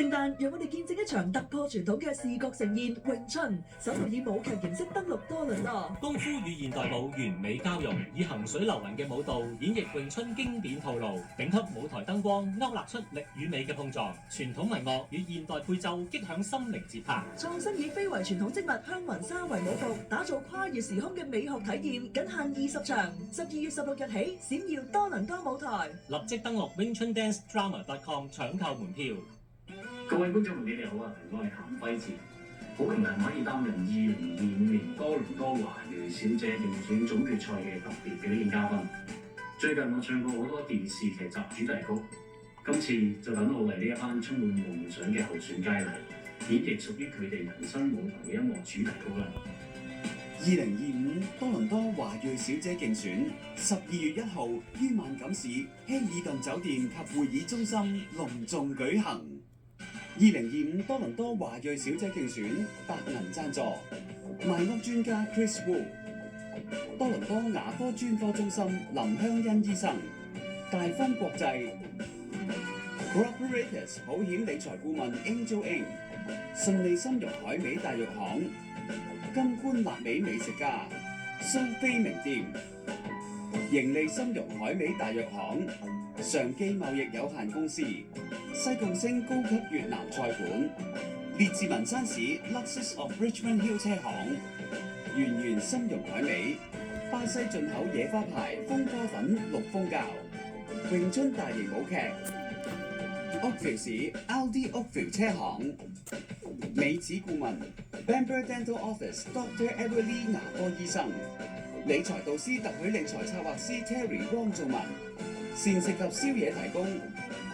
聖誕讓我哋見證一場突破傳統嘅視覺盛宴詠春，首度以舞劇形式登陸多倫多。功夫與現代舞完美交融，以行水流雲嘅舞蹈演繹詠春經典套路，頂級舞台燈光勾勒出力與美嘅碰撞，傳統民樂與現代配奏擊響心靈節拍。創新以非遺傳統織物香雲紗為舞服，打造跨越時空嘅美學體驗，僅限20場，12月16日起閃耀多倫多舞台。立即登錄 wingchundancedrama.com 搶購門票。各位觀眾朋友你哋好啊，我係譚輝哲，好榮幸可以擔任2025年多倫多華裔小姐競選總決賽嘅特別表演嘉賓。最近我唱過好多電視劇集主題曲，今次就等我為呢一班充滿夢想嘅候選佳麗演繹屬於佢哋人生舞台嘅音樂主題曲啦。2025多倫多華裔小姐競選12月1號於萬錦市希爾頓酒店及會議中心隆重舉行。2025多倫多華裔小姐競選白銀贊助，賣屋專家 Chris Wu， 多倫多牙科專科中心林香欣醫生，大分國際 Corporatus 保險理財顧問 Angel Ing， 順利參茸海味大肉行，金冠臘味美食家蘇菲名店，盈利參茸海味大肉行，常記貿易有限公司，西貢星高級越南菜館，列治文山市 Luxus of Richmond Hill 車行，圓圓參茸海味，巴西進口野花牌風花粉綠風教，詠春大型舞劇 Oakville 市 Aldi Oakville 車行，美子顧問 Bamber Dental Office Dr. Everly 牙科醫生，理財導師特許理財策劃師 Terry 汪造文，膳食及宵夜提供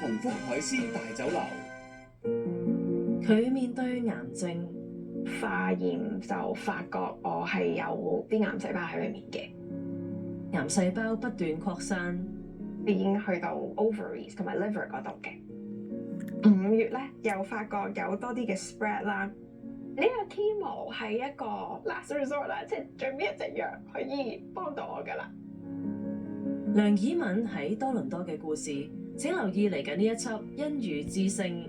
鴻福海鮮大酒樓。佢面對癌症化驗就發覺我係有啲癌細胞喺裏面嘅，癌細胞不斷擴散，已經去到 ovaries 同埋 liver 嗰度嘅。5月咧又發覺有多啲嘅 spread 啦。呢個 chemo 係一個 last resort 啦，即係最尾一隻藥可以幫到我噶啦。梁綺敏喺多倫多嘅故事，請留意嚟緊呢一輯《因魚之聲》。